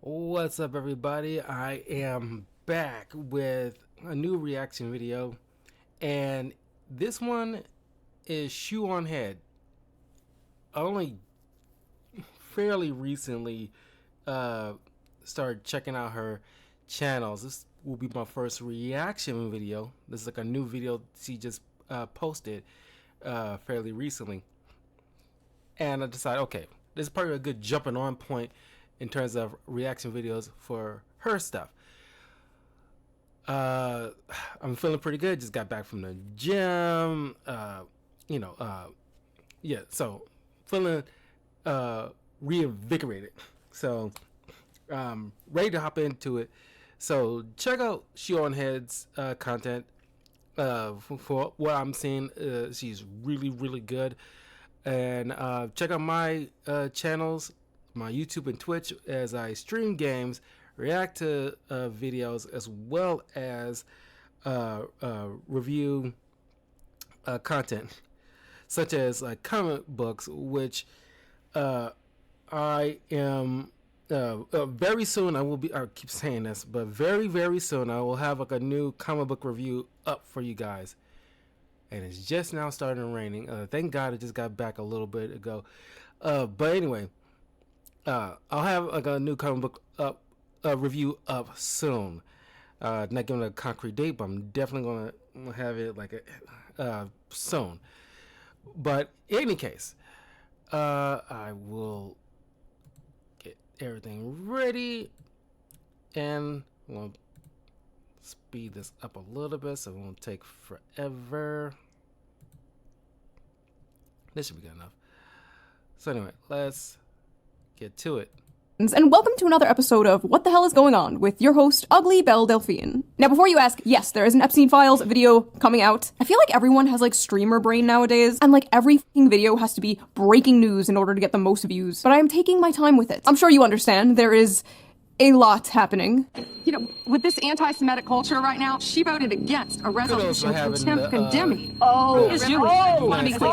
What's up, everybody? I am back with a new reaction video, and this one is Shoe0nHead. I only fairly recently started checking out her channels. This will be my first reaction video. This is like a new video she just posted fairly recently, and I decided, okay, this is probably a good jumping on point in terms of reaction videos for her stuff. I'm feeling pretty good. Just got back from the gym. Yeah, so feeling reinvigorated. So ready to hop into it. So check out Shoe0nHead's content. For what I'm seeing, she's really good. And check out my channels, my YouTube and Twitch, as I stream games, react to videos, as well as review content such as comic books, which I am very soon I will be, I keep saying this, but very soon I will have like a new comic book review up for you guys. And it's just now starting raining. Thank God it just got back a little bit ago. But anyway, I'll have like a new comic book review up soon. Not giving a concrete date, but I'm definitely gonna have it like soon. But in any case, I will get everything ready, and I'm gonna speed this up a little bit so it won't take forever. This should be good enough. So anyway, let's get to it. And welcome to another episode of What the Hell is Going On with your host, Ugly Belle Delphine. Now, before you ask, yes, there is an Epstein Files video coming out. I feel like everyone has like streamer brain nowadays, and like every fucking video has to be breaking news in order to get the most views. But I am taking my time with it. I'm sure you understand there is a lot happening. You know, with this anti-Semitic culture right now, she voted against a resolution to attempt condemning. Is you? Let me Do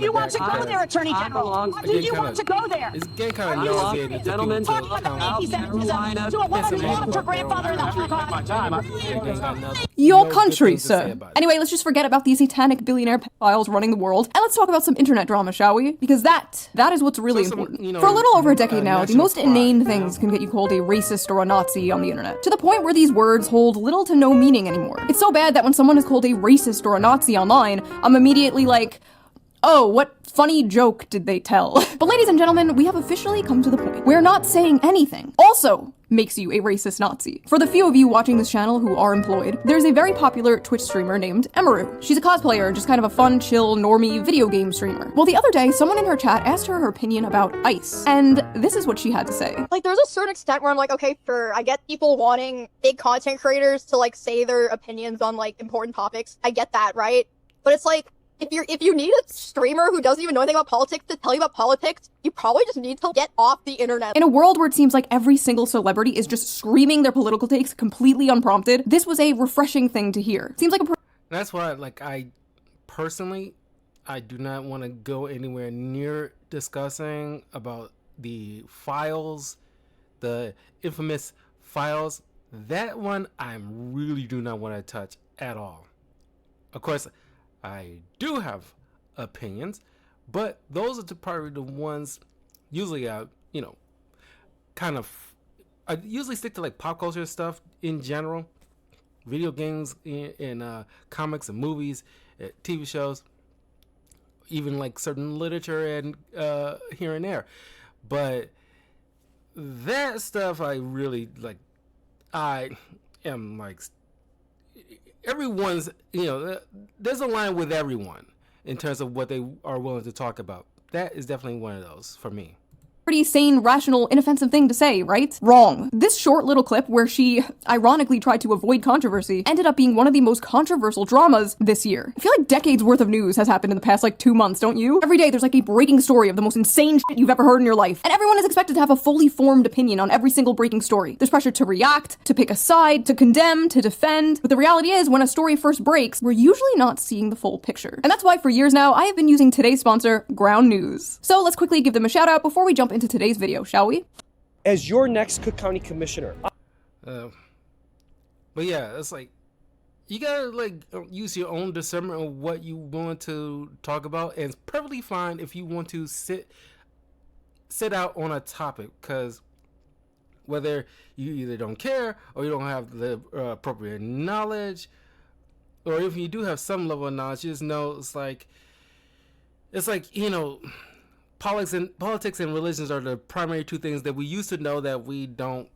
you want to go there, Attorney General? Do you want to go there? It's getting kind of nauseating. Gentlemen, talk about anti-Semitism to a woman who loved her grandfather in the Holocaust. Your country, sir. Anyway, let's just forget about these satanic billionaire pedophiles running the world, and let's talk about some internet drama, shall we? Because that is what's really important. For a little over a decade now, the most inane things can get you called a racist or a Nazi on the internet, to the point where these words hold little to no meaning anymore. It's so bad that when someone is called a racist or a Nazi online, I'm immediately like, oh, what funny joke did they tell? But ladies and gentlemen, we have officially come to the point where not saying anything also makes you a racist Nazi. For the few of you watching this channel who are employed, there's a very popular Twitch streamer named Emaru. She's a cosplayer, just kind of a fun, chill, normie video game streamer. Well, the other day, someone in her chat asked her opinion about ICE, and this is what she had to say. Like, there's a certain extent where I'm like, okay, sure, I get people wanting big content creators to, like, say their opinions on, like, important topics. I get that, right? But it's like, if you need a streamer who doesn't even know anything about politics to tell you about politics, you probably just need to get off the internet. In a world where it seems like every single celebrity is just screaming their political takes completely unprompted, this was a refreshing thing to hear. Seems like a That's why, like, I do not want to go anywhere near discussing about the files, the infamous files. That one I really do not want to touch at all. Of course, I do have opinions, but those are probably the ones usually I usually stick to like pop culture stuff in general, video games, in comics and movies, TV shows, even like certain literature and here and there. But that stuff I really like. I am like, everyone's, there's a line with everyone in terms of what they are willing to talk about. That is definitely one of those for me. Pretty sane, rational, inoffensive thing to say, right? Wrong. This short little clip where she ironically tried to avoid controversy ended up being one of the most controversial dramas this year. I feel like decades worth of news has happened in the past like 2 months, don't you? Every day there's like a breaking story of the most insane shit you've ever heard in your life, and everyone is expected to have a fully formed opinion on every single breaking story. There's pressure to react, to pick a side, to condemn, to defend, but the reality is when a story first breaks, we're usually not seeing the full picture. And that's why for years now, I have been using today's sponsor, Ground News. So let's quickly give them a shout out before we jump into today's video, shall we? as your next Cook County Commissioner. But yeah, it's like, you gotta like use your own discernment of what you want to talk about, and it's perfectly fine if you want to sit out on a topic, because whether you either don't care or you don't have the appropriate knowledge, or if you do have some level of knowledge, you just know it's like politics and religions are the primary two things that we used to know that we don't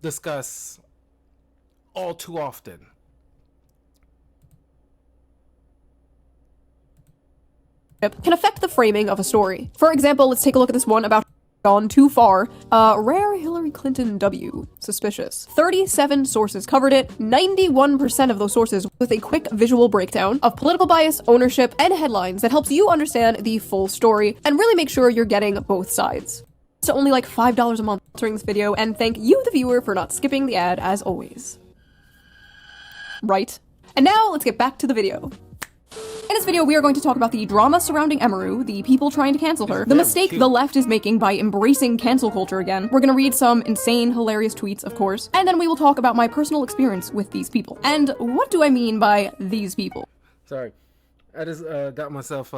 discuss all too often. Can affect the framing of a story. For example, let's take a look at this one about gone too far. Rare Hillary Clinton W. Suspicious. 37 sources covered it, 91% of those sources with a quick visual breakdown of political bias, ownership, and headlines that helps you understand the full story and really make sure you're getting both sides. So only like $5 a month during this video, and thank you, the viewer, for not skipping the ad as always. Right. And now let's get back to the video. In this video, we are going to talk about the drama surrounding Emaru, the people trying to cancel her, the mistake the left is making by embracing cancel culture again. We're gonna read some insane, hilarious tweets, of course, and then we will talk about my personal experience with these people. And what do I mean by these people? Sorry, I just got myself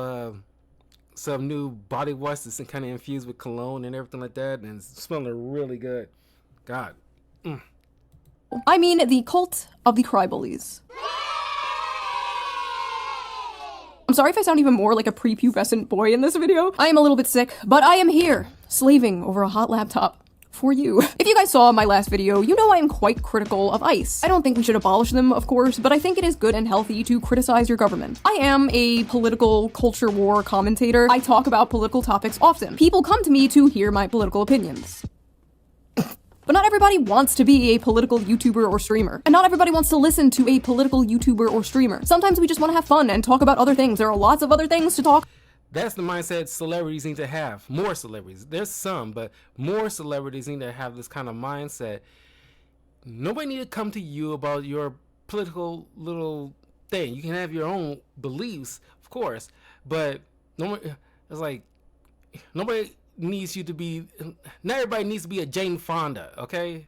some new body wash that's kind of infused with cologne and everything like that, and it's smelling really good. God. I mean the cult of the CryBullies. I'm sorry if I sound even more like a prepubescent boy in this video. I am a little bit sick, but I am here, slaving over a hot laptop for you. If you guys saw my last video, you know I am quite critical of ICE. I don't think we should abolish them, of course, but I think it is good and healthy to criticize your government. I am a political culture war commentator. I talk about political topics often. People come to me to hear my political opinions. But not everybody wants to be a political YouTuber or streamer. And not everybody wants to listen to a political YouTuber or streamer. Sometimes we just want to have fun and talk about other things. There are lots of other things to talk. That's the mindset celebrities need to have. More celebrities. There's some, but more celebrities need to have this kind of mindset. Nobody need to come to you about your political little thing. You can have your own beliefs, of course, but nobody needs you to be, not everybody needs to be a Jane Fonda, okay?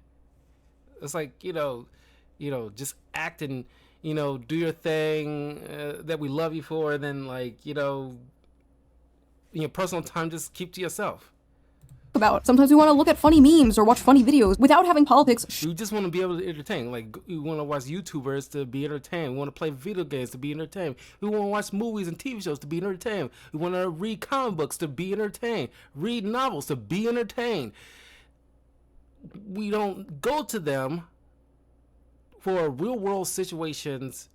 It's like, just act and, do your thing that we love you for, and then in your personal time, just keep to yourself. Sometimes we want to look at funny memes or watch funny videos without having politics. You just want to be able to entertain. Like, we want to watch YouTubers to be entertained. We want to play video games to be entertained. We want to watch movies and TV shows to be entertained. We want to read comic books to be entertained. Read novels to be entertained. We don't go to them for real world situations.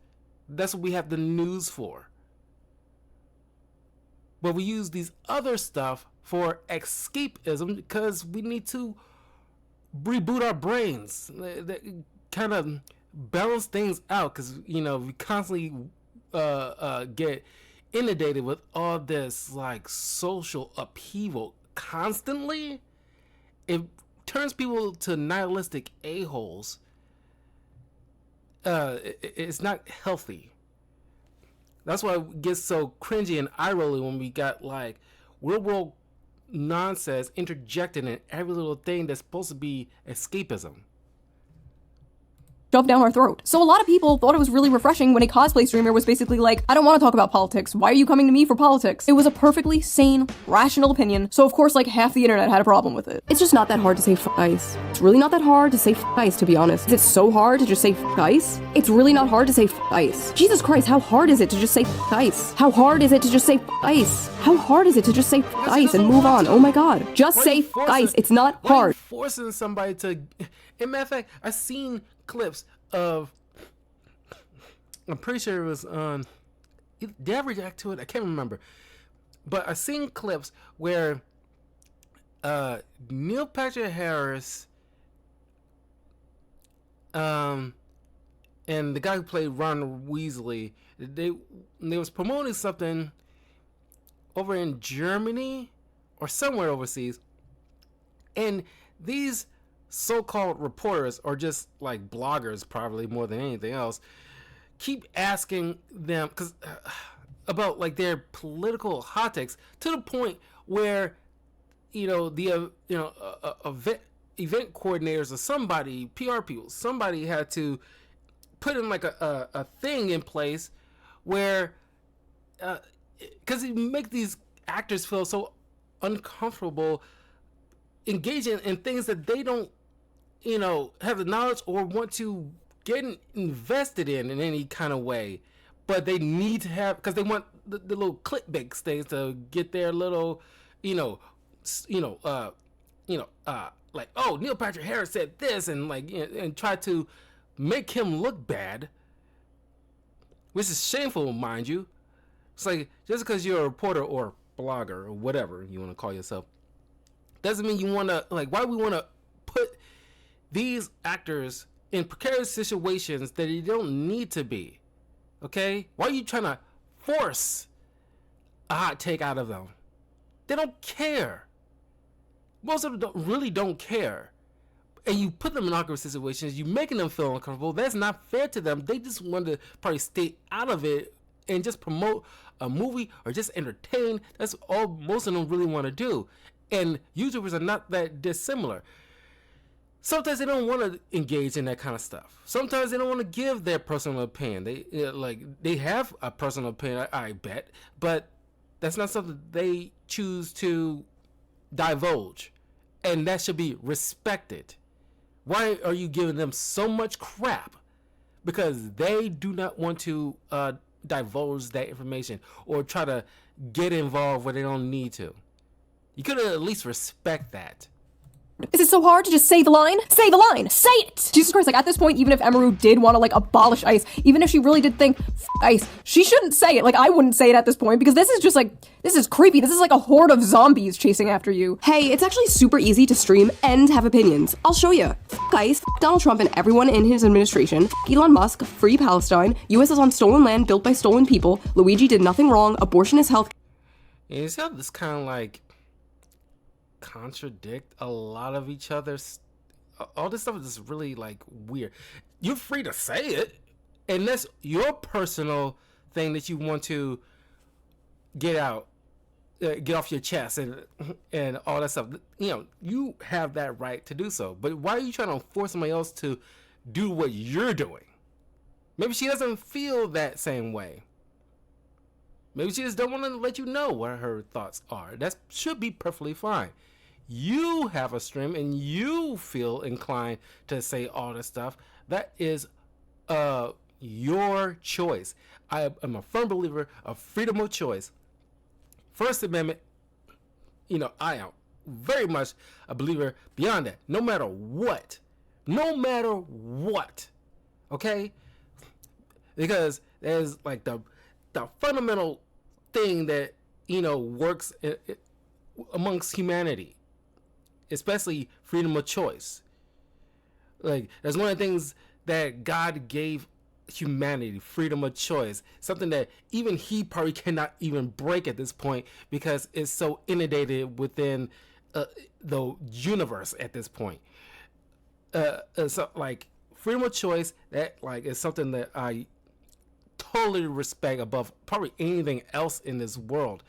That's what we have the news for. But we use these other stuff for escapism because we need to reboot our brains, that kind of balance things out, because we constantly get inundated with all this like social upheaval constantly. It turns people to nihilistic a-holes. It's not healthy. That's why it gets so cringy and eye-rolling when we got like real world nonsense interjected in every little thing that's supposed to be escapism. Shoved down our throat. So a lot of people thought it was really refreshing when a cosplay streamer was basically like, I don't want to talk about politics. Why are you coming to me for politics? It was a perfectly sane, rational opinion. So of course, like half the internet had a problem with it. It's just not that hard to say f ICE. It's really not that hard to say f ICE, to be honest. Is it so hard to just say f ICE? It's really not hard to say f ICE. Jesus Christ, how hard is it to just say f ICE? How hard is it to just say f ICE? How hard is it to just say f ICE and move on? Oh my god. Just say f ICE. It's not hard. Forcing somebody to... In matter of fact, I've seen clips of... I'm pretty sure it was on... Did I react to it? I can't remember. But I've seen clips where Neil Patrick Harris and the guy who played Ron Weasley, they was promoting something over in Germany or somewhere overseas, and these so-called reporters, or just like bloggers probably more than anything else, keep asking them about like their political hot takes, to the point where event coordinators or somebody, PR people, somebody had to put in like a thing in place where, because you make these actors feel so uncomfortable engaging in things that they don't, have the knowledge or want to get invested in any kind of way, but they need to have, because they want the little clickbait things to get their little, like, oh, Neil Patrick Harris said this, and like, and try to make him look bad, which is shameful, mind you. It's like, just because you're a reporter or blogger or whatever you want to call yourself, doesn't mean you want to, like, why we want to put these actors in precarious situations that they don't need to be. Okay? Why are you trying to force a hot take out of them? They don't care. Most of them really don't care. And you put them in awkward situations, you're making them feel uncomfortable. That's not fair to them. They just want to probably stay out of it and just promote a movie or just entertain. That's all most of them really want to do. And YouTubers are not that dissimilar. Sometimes they don't want to engage in that kind of stuff. Sometimes they don't want to give their personal opinion. They have a personal opinion, I bet, but that's not something they choose to divulge, and that should be respected. Why are you giving them so much crap? Because they do not want to divulge that information or try to get involved where they don't need to. You could at least respect that. Is it so hard to just say the line? Say the line! Say it! Jesus Christ, like at this point, even if Emeru did want to like abolish ICE, even if she really did think, ICE, she shouldn't say it. Like I wouldn't say it at this point because this is just like, this is creepy. This is like a horde of zombies chasing after you. Hey, it's actually super easy to stream and have opinions. I'll show you. ICE, Donald Trump and everyone in his administration, Elon Musk, free Palestine, US is on stolen land built by stolen people, Luigi did nothing wrong, abortion is health. Yeah, you see how this kind of like contradict a lot of each other's. All this stuff is just really like weird. You're free to say it, and that's your personal thing that you want to get out, get off your chest, and all that stuff. You have that right to do so. But why are you trying to force somebody else to do what you're doing? Maybe she doesn't feel that same way. Maybe she just don't want to let you know what her thoughts are. That should be perfectly fine. You have a stream and you feel inclined to say all this stuff. That is your choice. I am a firm believer of freedom of choice. First Amendment, I am very much a believer beyond that. No matter what. Okay? Because there's like the fundamental thing that, works amongst humanity. Especially freedom of choice. Like, that's one of the things that God gave humanity, freedom of choice. Something that even he probably cannot even break at this point because it's so inundated within the universe at this point. So, like, freedom of choice, that, like, is something that I totally respect above probably anything else in this world.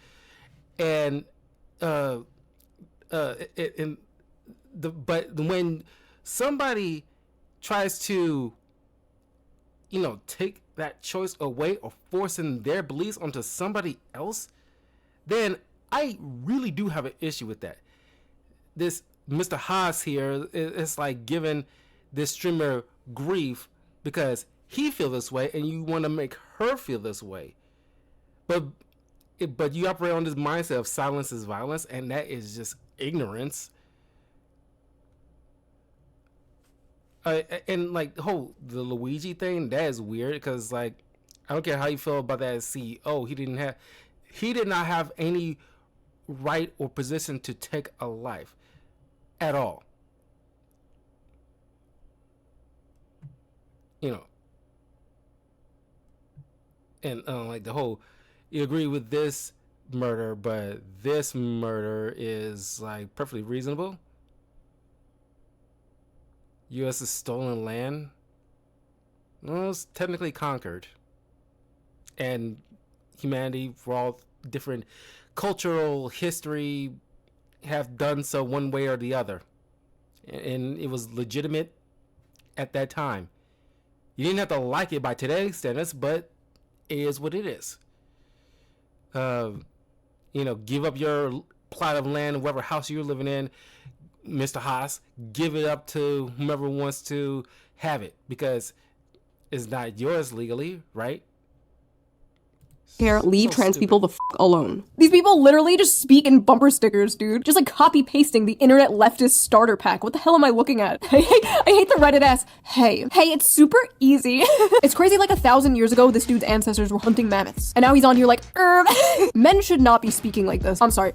And, but when somebody tries to, take that choice away or forcing their beliefs onto somebody else, then I really do have an issue with that. This Mr. Haas here is like giving this streamer grief because he feels this way and you want to make her feel this way. But you operate on this mindset of silence is violence, and that is just ignorance. And like the Luigi thing, that is weird because like I don't care how you feel about that as CEO, he did not have any right or position to take a life at all. And like the whole, you agree with this murder, but this murder is like perfectly reasonable. U.S.'s stolen land, well, it's technically conquered. And humanity, for all different cultural history, have done so one way or the other. and it was legitimate at that time. You didn't have to like it by today's standards, but it is what it is. Give up your plot of land, whatever house you're living in, Mr. Haas, give it up to whomever wants to have it, because it's not yours legally, right? Care, leave trans people the alone. These people literally just speak in bumper stickers, dude. Just like copy pasting the internet leftist starter pack. What the hell am I looking at? I hate the Reddit ass. Hey, it's super easy. It's crazy, like 1,000 years ago, this dude's ancestors were hunting mammoths. And now he's on here like, Men should not be speaking like this. I'm sorry.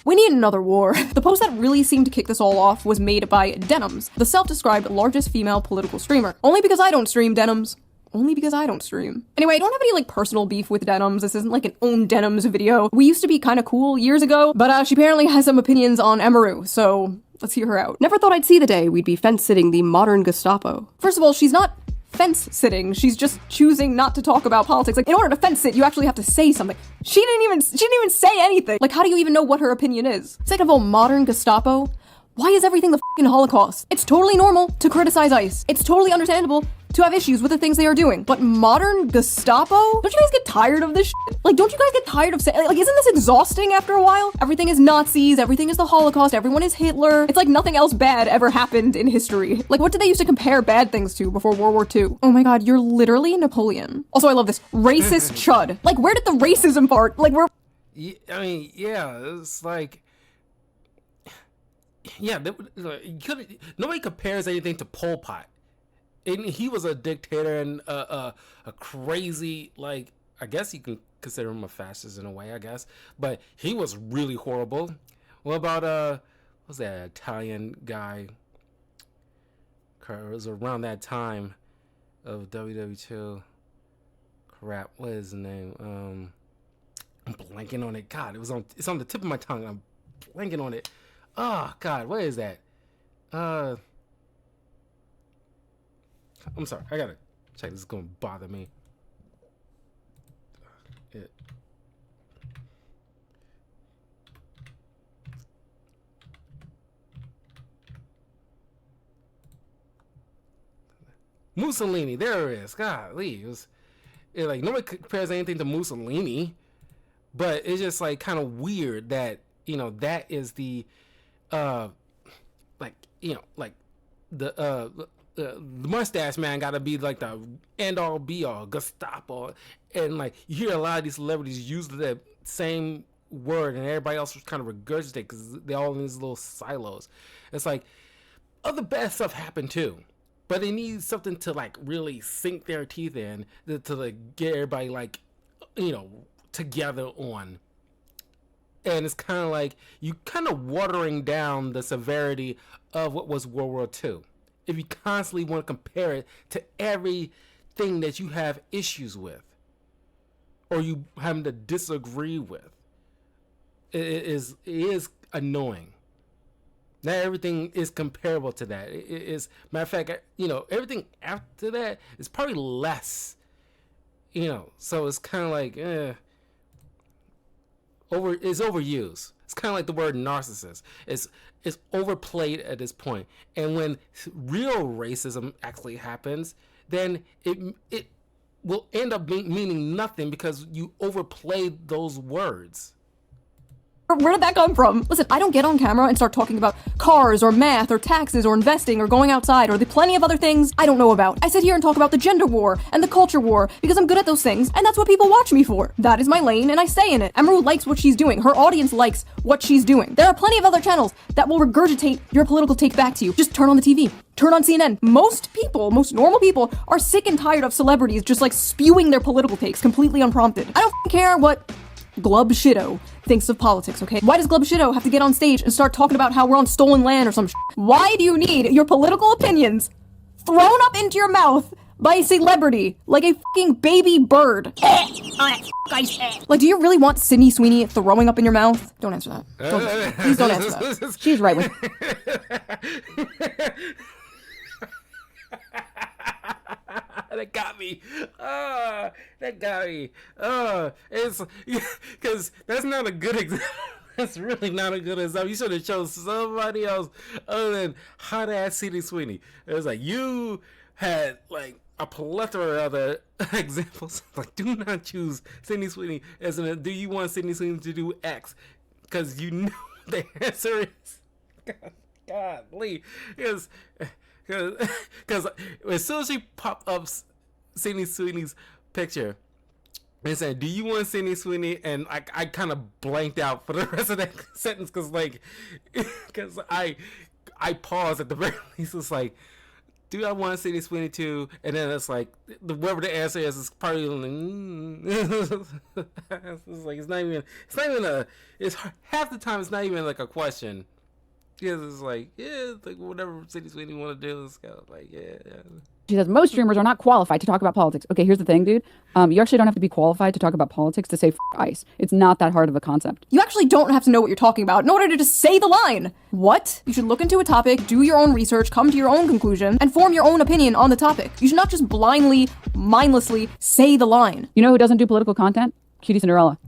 We need another war. The post that really seemed to kick this all off was made by Denims, the self-described largest female political streamer. Only because I don't stream, Denims. Only because I don't stream. Anyway, I don't have any like personal beef with Denims. This isn't like an own Denims video. We used to be kind of cool years ago, but she apparently has some opinions on Emaru, so let's hear her out. Never thought I'd see the day we'd be fence-sitting the modern Gestapo. First of all, she's not fence-sitting. She's just choosing not to talk about politics. Like, in order to fence-sit, you actually have to say something. She didn't even say anything. Like, how do you even know what her opinion is? Second of all, modern Gestapo? Why is everything the fucking Holocaust? It's totally normal to criticize ICE. It's totally understandable to have issues with the things they are doing. But modern Gestapo? Don't you guys get tired of this shit? Like, don't you guys get tired of saying, like, isn't this exhausting after a while? Everything is Nazis, everything is the Holocaust, everyone is Hitler. It's like nothing else bad ever happened in history. Like, what did they used to compare bad things to before World War II? Oh my god, you're literally Napoleon. Also, I love this. Racist chud. Like, where did the racism part? Like, where... It's like... Yeah, nobody compares anything to Pol Pot. And he was a dictator and a crazy, like, I guess you can consider him a fascist in a way, I guess. But he was really horrible. What about, what was that Italian guy? It was around that time of WW2. Crap, what is his name? I'm blanking on it. God, it's on the tip of my tongue. I'm blanking on it. Oh, God, what is that? I'm sorry, I gotta check. This is gonna bother me. Mussolini, there it is. Golly, it like nobody compares anything to Mussolini, but it's just like kind of weird that that is the the mustache man gotta be like the end all be all Gestapo, and like you hear a lot of these celebrities use the same word and everybody else kind of regurgitate because they're all in these little silos. It's like other bad stuff happened too, but they need something to like really sink their teeth in to like get everybody like together on. And it's kind of like you kind of watering down the severity of what was World War II. If you constantly want to compare it to everything that you have issues with or you having to disagree with, it is annoying. Not everything is comparable to that. It is, matter of fact, everything after that is probably less. So it's kind of like, it's overused. It's kind of like the word narcissist. It's overplayed at this point. And when real racism actually happens, then it will end up meaning nothing because you overplayed those words. Where did that come from? Listen, I don't get on camera and start talking about cars or math or taxes or investing or going outside or the plenty of other things I don't know about. I sit here and talk about the gender war and the culture war because I'm good at those things and that's what people watch me for. That is my lane and I stay in it. Emaru likes what she's doing. Her audience likes what she's doing. There are plenty of other channels that will regurgitate your political take back to you. Just turn on the TV. Turn on CNN. Most normal people are sick and tired of celebrities just like spewing their political takes completely unprompted. I don't care what Glub Shido thinks of politics, okay? Why does Glub Shido have to get on stage and start talking about how we're on stolen land or some shit? Why do you need your political opinions thrown up into your mouth by a celebrity like a fucking baby bird? Like, do you really want Sydney Sweeney throwing up in your mouth? Don't answer that. Please don't answer that. She's right with That got me. That got me. It's because that's not a good example. That's really not a good example. You should have chosen somebody else other than hot ass Sydney Sweeney. It was like you had like a plethora of other examples. Like, do not choose Sydney Sweeney as an. Do you want Sydney Sweeney to do X? Because you know the answer is godly. Because as soon as she popped up Sydney Sweeney's picture and said, "Do you want Sydney Sweeney?" and I kind of blanked out for the rest of that sentence because I paused at the very least. It's like, do I want Sydney Sweeney too? And then it's like, whatever the answer is probably it's half the time it's not even like a question. Because it's like, yeah, it's like whatever Sydney Sweeney want to do, it's kind of like, yeah. She says, most streamers are not qualified to talk about politics. Okay, here's the thing, dude. You actually don't have to be qualified to talk about politics to say F ICE. It's not that hard of a concept. You actually don't have to know what you're talking about in order to just say the line. What? You should look into a topic, do your own research, come to your own conclusion, and form your own opinion on the topic. You should not just blindly, mindlessly say the line. You know who doesn't do political content? Cutie Cinderella.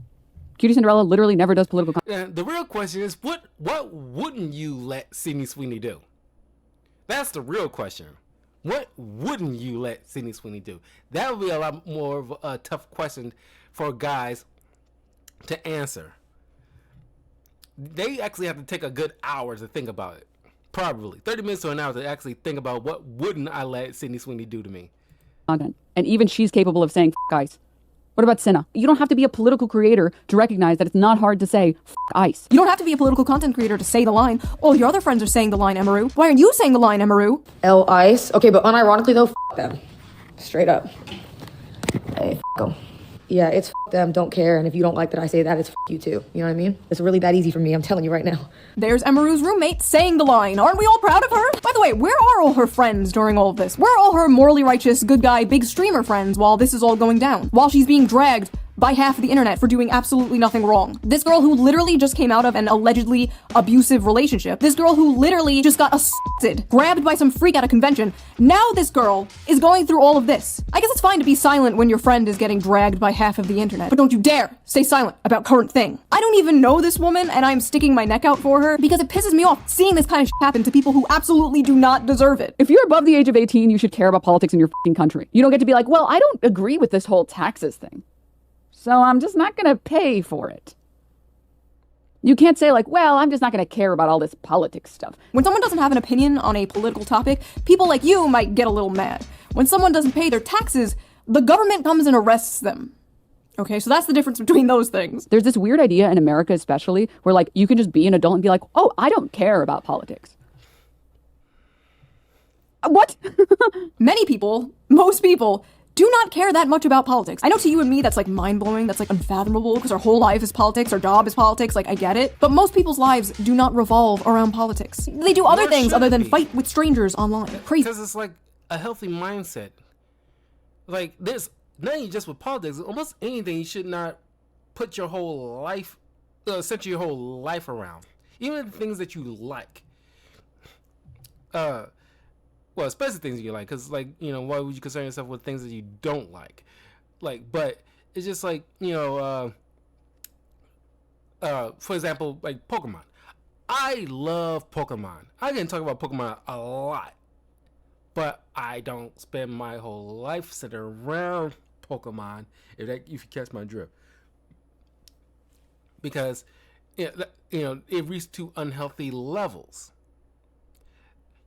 Cutie Cinderella literally never does political content. The real question is, what wouldn't you let Sydney Sweeney do? That's the real question. What wouldn't you let Sydney Sweeney do? That would be a lot more of a tough question for guys to answer. They actually have to take a good hour to think about it. Probably 30 minutes to an hour to actually think about what wouldn't I let Sydney Sweeney do to me. Content. And even she's capable of saying F ICE. What about Cinna? You don't have to be a political creator to recognize that it's not hard to say F ICE. You don't have to be a political content creator to say the line. All your other friends are saying the line, Emaru. Why aren't you saying the line, Emaru? L ICE. Okay, but unironically though, F them. Straight up. Hey, F them. Yeah, it's F them, don't care, and if you don't like that I say that, it's F you too. You know what I mean? It's really that easy for me, I'm telling you right now. There's Emaru's roommate saying the line. Aren't we all proud of her? By the way, where are all her friends during all of this? Where are all her morally righteous, good guy, big streamer friends while this is all going down? While she's being dragged by half of the internet for doing absolutely nothing wrong. This girl who literally just came out of an allegedly abusive relationship. This girl who literally just got assaulted, grabbed by some freak at a convention. Now this girl is going through all of this. I guess it's fine to be silent when your friend is getting dragged by half of the internet, but don't you dare stay silent about current thing. I don't even know this woman and I'm sticking my neck out for her because it pisses me off seeing this kind of shit happen to people who absolutely do not deserve it. If you're above the age of 18, you should care about politics in your fucking country. You don't get to be like, well, I don't agree with this whole taxes thing, so I'm just not going to pay for it. You can't say like, well, I'm just not going to care about all this politics stuff. When someone doesn't have an opinion on a political topic, people like you might get a little mad. When someone doesn't pay their taxes, the government comes and arrests them. Okay, so that's the difference between those things. There's this weird idea in America especially where like you can just be an adult and be like, oh, I don't care about politics. What? Many people, most people, do not care that much about politics. I know to you and me that's like mind-blowing, that's like unfathomable because our whole life is politics, our job is politics, like I get it. But most people's lives do not revolve around politics. They do other things other than fight with strangers online. Crazy. Because it's like a healthy mindset. Like this, not even just with politics, almost anything you should not put your whole life, center your whole life around. Even the things that you like. Well, especially things you like, because, like, you know, why would you concern yourself with things that you don't like? Like, but it's just like, you know, for example, like Pokemon. I love Pokemon. I can talk about Pokemon a lot, but I don't spend my whole life sitting around Pokemon, if you catch my drift. Because, you know, it reached to unhealthy levels.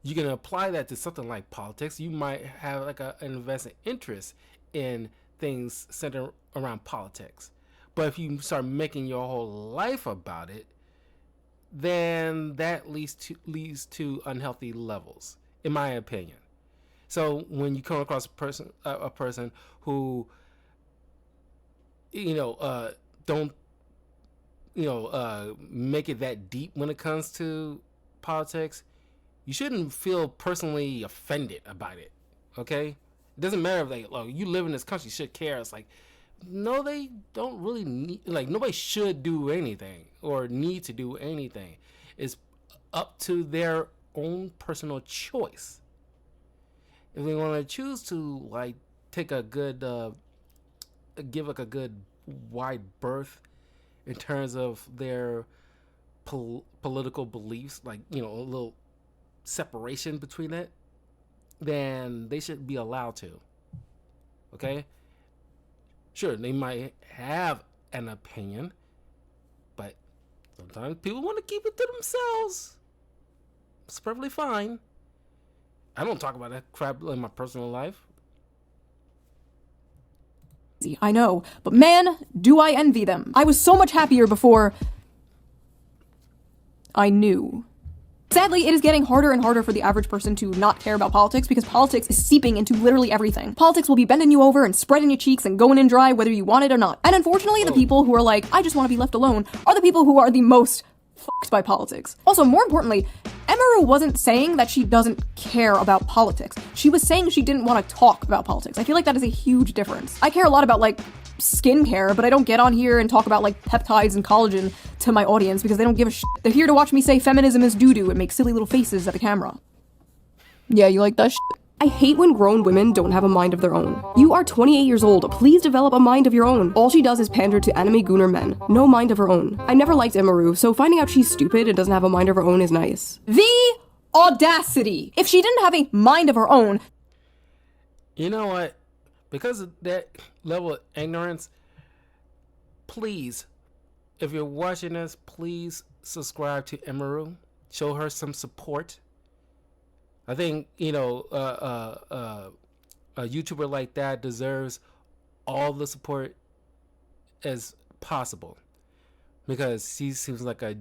You can apply that to something like politics. You might have like an invested interest in things centered around politics. But if you start making your whole life about it, then that leads to unhealthy levels, in my opinion. So when you come across a person who, you know, don't, you know, make it that deep when it comes to politics, you shouldn't feel personally offended about it, okay? It doesn't matter if, like, oh, you live in this country, you should care. It's like, no, they don't really need, like, nobody should do anything or need to do anything. It's up to their own personal choice. If they want to choose to, like, take a good, give, like, a good wide berth in terms of their political beliefs, like, you know, a little separation between it, then they should be allowed to. Okay? Sure, they might have an opinion, but sometimes people want to keep it to themselves. It's perfectly fine. I don't talk about that crap in my personal life. I know, but man, do I envy them. I was so much happier before I knew. Sadly, it is getting harder and harder for the average person to not care about politics because politics is seeping into literally everything. Politics will be bending you over and spreading your cheeks and going in dry whether you want it or not. And unfortunately, the people who are like, I just want to be left alone, are the people who are the most fucked by politics. Also, more importantly, Emaru wasn't saying that she doesn't care about politics. She was saying she didn't want to talk about politics. I feel like that is a huge difference. I care a lot about, like, skincare, but I don't get on here and talk about, like, peptides and collagen to my audience because they don't give a shit. They're here to watch me say feminism is doo-doo and make silly little faces at the camera. Yeah, you like that shit? I hate when grown women don't have a mind of their own. You are 28 years old, please develop a mind of your own. All she does is pander to anime gooner men. No mind of her own. I never liked Emaru, so finding out she's stupid and doesn't have a mind of her own is nice. The audacity! If she didn't have a mind of her own... You know what? Because of that level of ignorance, please, if you're watching this, please subscribe to Emaru. Show her some support. I think, you know, a YouTuber like that deserves all the support as possible because she seems like a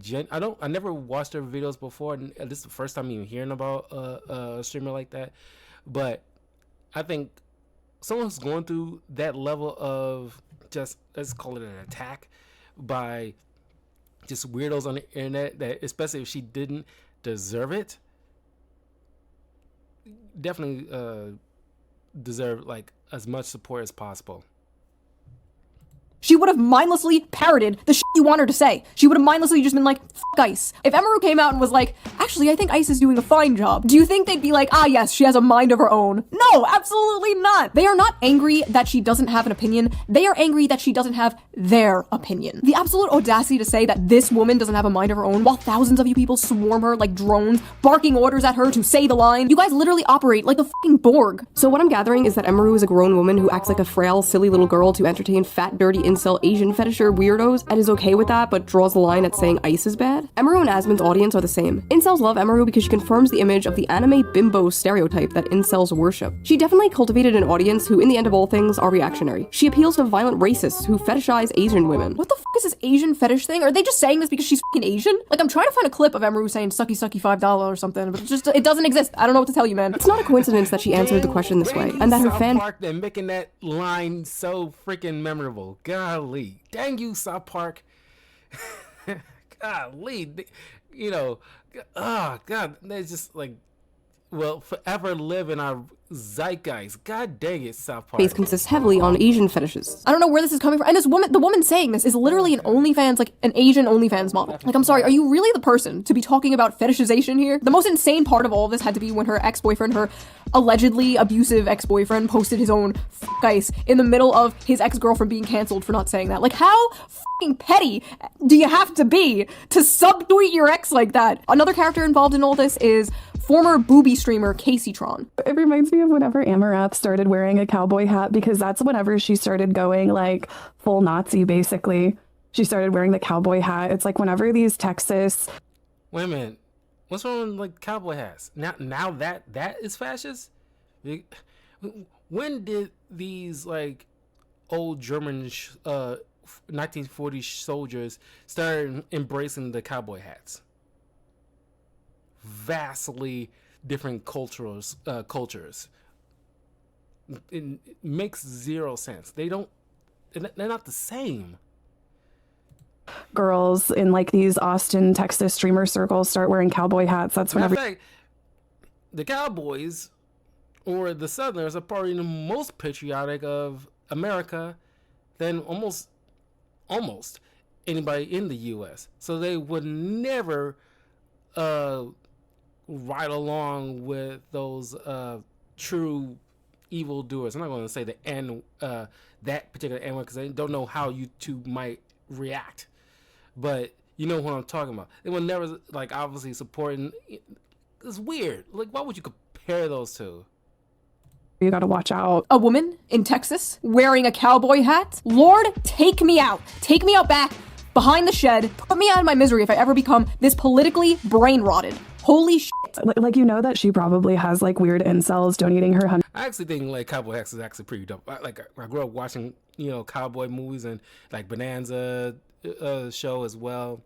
I never watched her videos before, and this is the first time even hearing about a streamer like that. But I think someone who's going through that level of just, let's call it an attack by just weirdos on the internet, that especially if she didn't deserve it, definitely deserve like as much support as possible. She would have mindlessly parroted the shit you want her to say. She would have mindlessly just been like, F Ice. If Emaru came out and was like, actually, I think Ice is doing a fine job, do you think they'd be like, ah yes, she has a mind of her own? No, absolutely not. They are not angry that she doesn't have an opinion. They are angry that she doesn't have their opinion. The absolute audacity to say that this woman doesn't have a mind of her own while thousands of you people swarm her like drones, barking orders at her to say the line. You guys literally operate like the fucking Borg. So what I'm gathering is that Emaru is a grown woman who acts like a frail, silly little girl to entertain fat, dirty, incel Asian fetisher weirdos and is okay with that but draws the line at saying Ice is bad. Emaru and Asmon's audience are the same. Incels love Emaru because she confirms the image of the anime bimbo stereotype that incels worship. She definitely cultivated an audience who, in the end of all things, are reactionary. She appeals to violent racists who fetishize Asian women. What the f is this Asian fetish thing? Are they just saying this because she's fucking Asian? Like, I'm trying to find a clip of Emaru saying sucky sucky $5 or something, but it doesn't exist. I don't know what to tell you, man. It's not a coincidence that she answered the question this way, and that her fan- Park, they're making that line so freaking memorable. Golly. Dang you, South Park. Golly. You know, oh, God. They're just like, will forever live in our zeitgeist. God dang it, South Park. Base consists heavily on Asian fetishes. I don't know where this is coming from. And the woman saying this is literally an OnlyFans, like an Asian OnlyFans model. Like, I'm sorry, are you really the person to be talking about fetishization here? The most insane part of all of this had to be when her ex-boyfriend, her allegedly abusive ex-boyfriend, posted his own ice in the middle of his ex-girlfriend being canceled for not saying that. Like, how fucking petty do you have to be to subtweet your ex like that? Another character involved in all this is former booby streamer Casey Tron. It reminds me of whenever Amaranth started wearing a cowboy hat, because that's whenever she started going like full Nazi, basically. She started wearing the cowboy hat. It's like whenever these Texas... Wait a minute. What's wrong with like cowboy hats? Now that is fascist? When did these like old German 1940s soldiers start embracing the cowboy hats? Vastly different cultures. It makes zero sense. They're not the same. Girls in like these Austin, Texas streamer circles start wearing cowboy hats. That's whenever... In fact, the Cowboys or the Southerners are probably the most patriotic of America than almost anybody in the U.S. So they would never ride along with those true evildoers. I'm not going to say that particular N word because I don't know how you two might react. But You know what I'm talking about. They will never, like, obviously supporting. It's weird. Like, why would you compare those two? You gotta watch out. A woman in Texas wearing a cowboy hat? Lord, take me out. Take me out back, behind the shed. Put me out of my misery if I ever become this politically brain rotted. Holy shit. Like, you know that she probably has, like, weird incels donating her I actually think, like, cowboy hats is actually pretty dope. I grew up watching, you know, cowboy movies and, like, Bonanza show as well,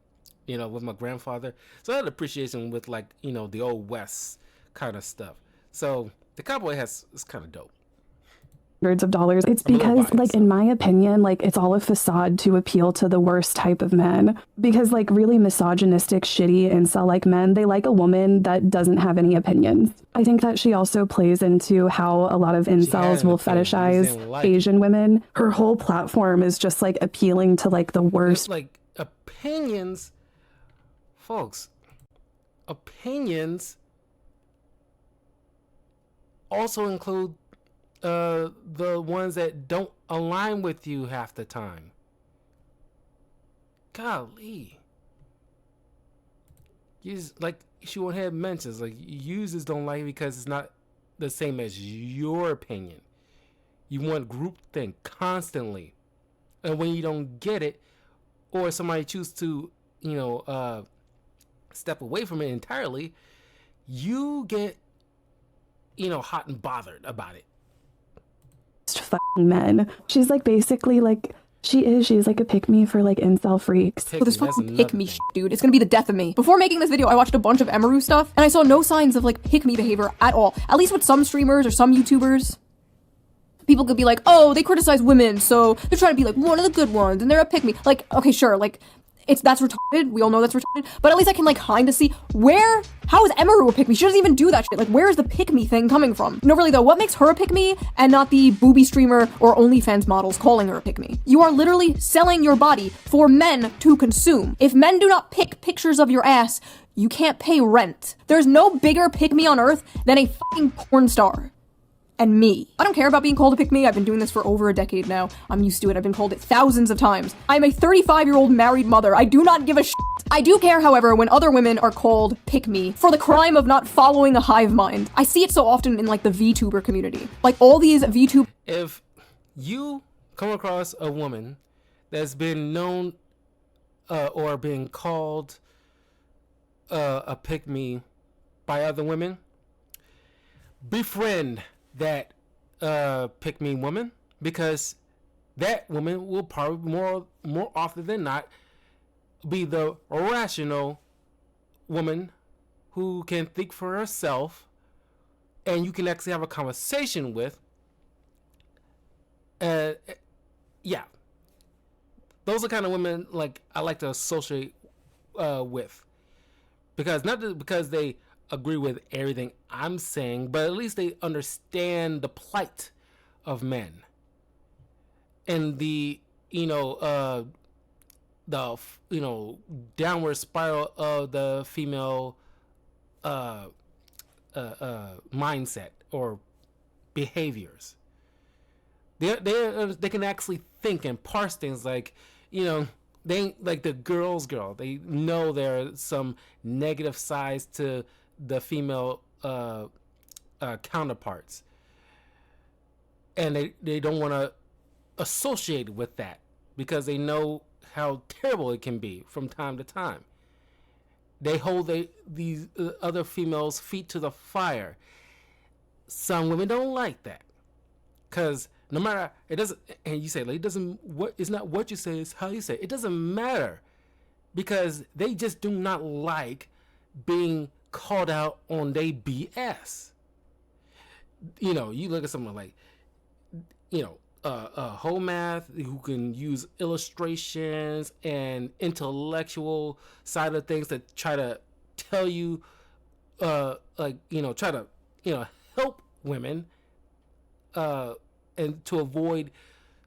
you know, with my grandfather. So I had appreciation with, like, you know, the old West kind of stuff. So the cowboy hat is kind of dope. Hundreds of dollars. It's because, like, in my opinion, like, it's all a facade to appeal to the worst type of men. Because, like, really misogynistic, shitty incel-like men, they like a woman that doesn't have any opinions. I think that she also plays into how a lot of incels will fetishize Asian women. Her whole platform is just, like, appealing to, like, the worst. It's like opinions, folks. Opinions also include the ones that don't align with you half the time. Golly. Like Shoe0nHead mentions, like, users don't like it because it's not the same as your opinion. You want groupthink constantly. And when you don't get it, or somebody chooses to, you know, step away from it entirely, you get, you know, hot and bothered about it. Fucking men. She's like basically like she's like a pick-me for like incel freaks. This fucking pick-me shit, dude. It's gonna be the death of me. Before making this video, I watched a bunch of Emaru stuff, and I saw no signs of like pick-me behavior at all. At least with some streamers or some YouTubers. People could be like, oh, they criticize women, so they're trying to be like one of the good ones, and they're a pick-me. Like, okay, sure, like, that's retarded. We all know that's retarded. But at least I can, like, kind of see how is Emaru a pick-me? She doesn't even do that shit. Like, where is the pick-me thing coming from? No, really, though, what makes her a pick-me and not the booby streamer or OnlyFans models calling her a pick-me? You are literally selling your body for men to consume. If men do not pick pictures of your ass, you can't pay rent. There's no bigger pick-me on earth than a fucking porn star. And me. I don't care about being called a pick-me. I've been doing this for over a decade now. I'm used to it. I've been called it thousands of times. I'm a 35-year-old married mother. I do not give a shit. I do care, however, when other women are called pick-me for the crime of not following a hive mind. I see it so often in, like, the VTuber community. Like, all these VTuber... If you come across a woman that's been known or being called a pick-me by other women, befriend that pick-me woman, because that woman will probably more often than not be the rational woman who can think for herself and you can actually have a conversation with. Yeah, those are kind of women like I like to associate with, because not because they agree with everything I'm saying, but at least they understand the plight of men and the downward spiral of the female mindset or behaviors. They can actually think and parse things, like, you know, they ain't like the girl. They know there's some negative sides to the female counterparts, and they don't want to associate with that because they know how terrible it can be from time to time. They hold these other females' feet to the fire. Some women don't like that, because no matter, it doesn't, and you say, like, it doesn't, it's not what you say, it's how you say it. It doesn't matter, because they just do not like being called out on their BS. You know, you look at someone like, you know, whole math, who can use illustrations and intellectual side of things to try to tell you, like, you know, try to, you know, help women, and to avoid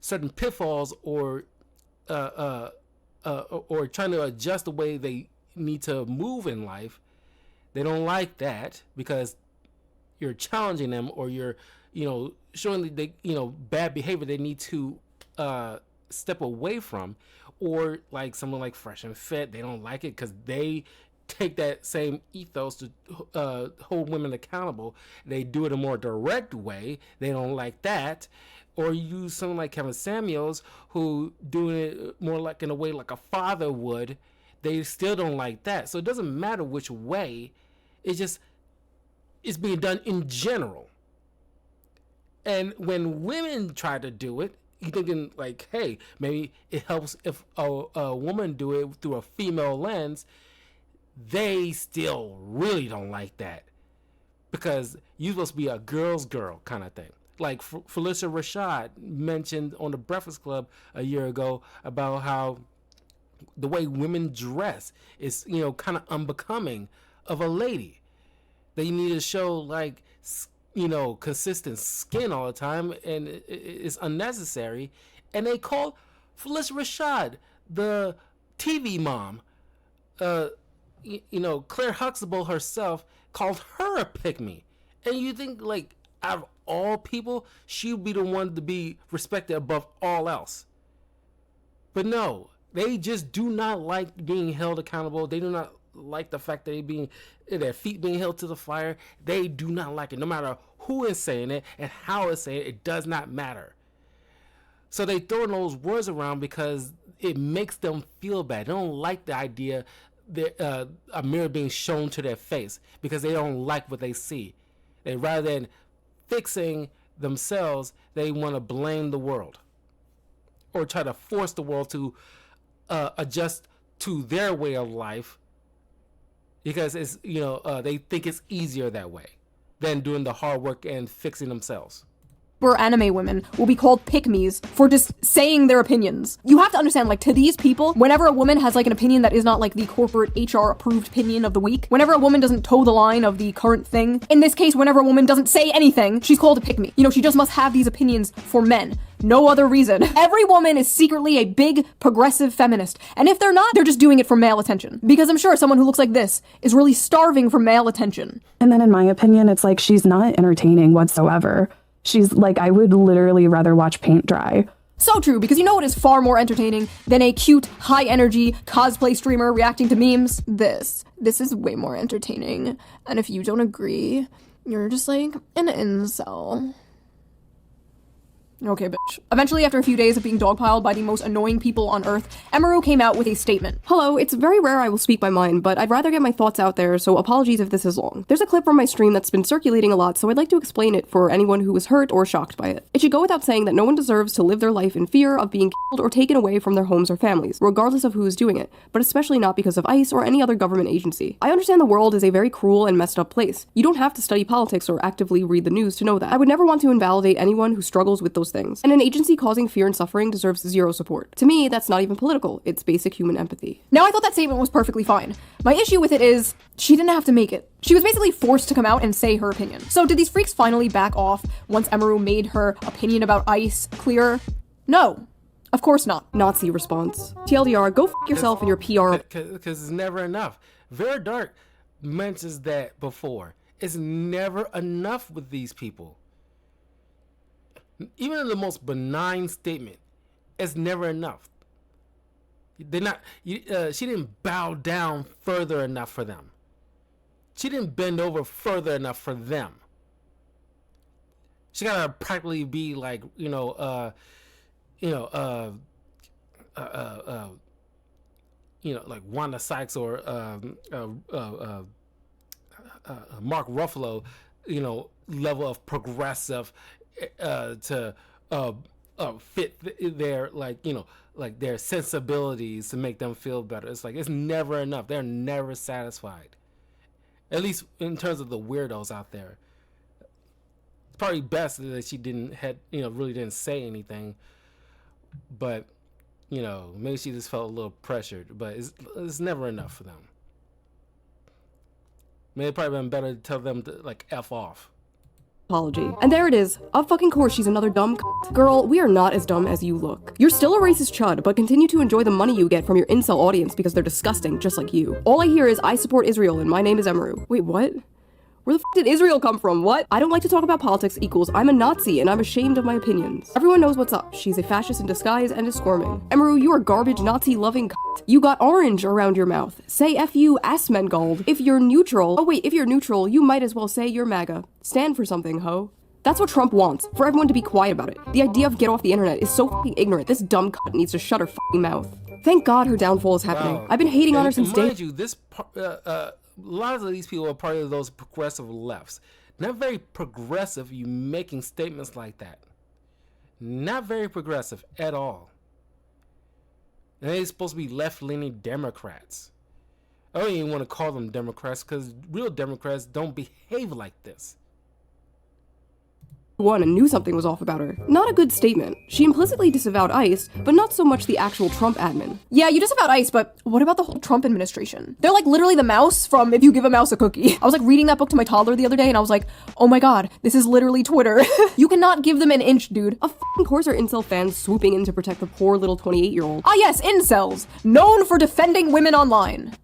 certain pitfalls or trying to adjust the way they need to move in life. They don't like that because you're challenging them, or you're, you know, showing they, you know, bad behavior they need to step away from. or like someone like Fresh and Fit. They don't like it because they take that same ethos to hold women accountable. They do it a more direct way. They don't like that. Or you use someone like Kevin Samuels, who doing it more like in a way like a father would. They still don't like that. So it doesn't matter which way. It's being done in general. And when women try to do it, you're thinking like, hey, maybe it helps if a woman do it through a female lens. They still really don't like that, because you're supposed to be a girl's girl kind of thing. Like Felicia Rashad mentioned on the Breakfast Club a year ago about how the way women dress is, kind of unbecoming of a lady. They need to show like, consistent skin all the time, and it's unnecessary. And they call Felicia Rashad the TV mom. Claire Huxtable herself called her a pick-me. And you think, like, out of all people, she would be the one to be respected above all else. But no, they just do not like being held accountable. They do not like the fact that their feet being held to the fire. They do not like it. No matter who is saying it and how it's saying it, it does not matter. So they throw those words around because it makes them feel bad. They don't like the idea that a mirror being shown to their face, because they don't like what they see. They, rather than fixing themselves, they want to blame the world or try to force the world to adjust to their way of life, because it's they think it's easier that way than doing the hard work and fixing themselves. Anime women will be called pick-me's for just saying their opinions. You have to understand, like, to these people, whenever a woman has like an opinion that is not like the corporate HR approved opinion of the week, whenever a woman doesn't toe the line of the current thing, in this case, whenever a woman doesn't say anything, she's called a pick-me. She just must have these opinions for men. No other reason. Every woman is secretly a big progressive feminist. And if they're not, they're just doing it for male attention. Because I'm sure someone who looks like this is really starving for male attention. And then in my opinion, it's like she's not entertaining whatsoever. She's like, I would literally rather watch paint dry. So true, because you know what is far more entertaining than a cute, high-energy cosplay streamer reacting to memes? This is way more entertaining. And if you don't agree, you're just like an incel. Okay, bitch. Eventually, after a few days of being dogpiled by the most annoying people on Earth, Emaru came out with a statement. Hello, it's very rare I will speak my mind, but I'd rather get my thoughts out there, so apologies if this is long. There's a clip from my stream that's been circulating a lot, so I'd like to explain it for anyone who was hurt or shocked by it. It should go without saying that no one deserves to live their life in fear of being killed or taken away from their homes or families, regardless of who is doing it, but especially not because of ICE or any other government agency. I understand the world is a very cruel and messed up place. You don't have to study politics or actively read the news to know that. I would never want to invalidate anyone who struggles with those things. And an agency causing fear and suffering deserves zero support. To me, that's not even political. It's basic human empathy. Now, I thought that statement was perfectly fine. My issue with it is, she didn't have to make it. She was basically forced to come out and say her opinion. So did these freaks finally back off once Emaru made her opinion about ICE clear? No. Of course not. Nazi response. TLDR, go f*** yourself and your PR. Because it's never enough. Very Dark mentions that before. It's never enough with these people. Even in the most benign statement, it's never enough. They're not. She didn't bow down further enough for them. She didn't bend over further enough for them. She gotta practically be like, like Wanda Sykes or Mark Ruffalo, level of progressive. To fit their their sensibilities to make them feel better. It's like it's never enough. They're never satisfied. At least in terms of the weirdos out there. It's probably best that she really didn't say anything. But maybe she just felt a little pressured. But it's never enough for them. Maybe it probably been better to tell them to F off. Apology. And there it is. Of fucking course she's another dumb c***. Girl, we are not as dumb as you look. You're still a racist chud, but continue to enjoy the money you get from your incel audience because they're disgusting, just like you. All I hear is I support Israel and my name is Emaru. Wait, what? Where the f did Israel come from? What? I don't like to talk about politics equals I'm a Nazi and I'm ashamed of my opinions. Everyone knows what's up. She's a fascist in disguise and is squirming. Emaru, you are garbage Nazi-loving cunt. You got orange around your mouth. Say F you, Asmongold. If you're neutral, if you're neutral, you might as well say you're MAGA. Stand for something, ho. That's what Trump wants, for everyone to be quiet about it. The idea of get off the internet is so f***ing ignorant. This dumb cunt needs to shut her f***ing mouth. Thank God her downfall is happening. Wow. I've been hating on her since day. Mind you, a lot of these people are part of those progressive lefts. Not very progressive, you making statements like that. Not very progressive at all. And they're supposed to be left-leaning Democrats. I don't even want to call them Democrats because real Democrats don't behave like this. One and knew something was off about her. Not a good statement. She implicitly disavowed ICE, but not so much the actual Trump admin. Yeah, you disavowed ICE, but what about the whole Trump administration? They're like literally the mouse from If You Give a Mouse a Cookie. I was like reading that book to my toddler the other day and I was like, oh my god, this is literally Twitter. You cannot give them an inch, dude. Of course are incel fans swooping in to protect the poor little 28-year-old. Ah yes, incels. Known for defending women online.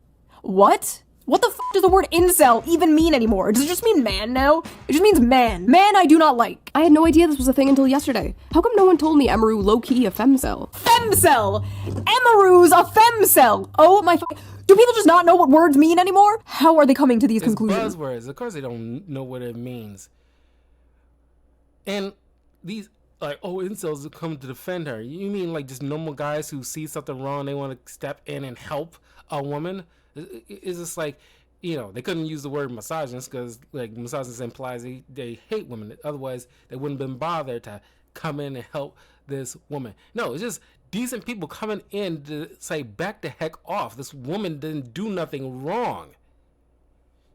What? What the f does the word incel even mean anymore? Does it just mean man now? It just means man. Man I do not like. I had no idea this was a thing until yesterday. How come no one told me Emaru low-key a femcel? Femcel! Emaru's a femcel! Oh my do people just not know what words mean anymore? How are they coming to these conclusions? Buzzwords. Of course they don't know what it means. And these, like, oh, incels come to defend her. You mean like just normal guys who see something wrong, they want to step in and help a woman? It's just like, you know, they couldn't use the word misogynist because, like, misogynist implies they hate women. Otherwise, they wouldn't have been bothered to come in and help this woman. No, it's just decent people coming in to say, back the heck off. This woman didn't do nothing wrong.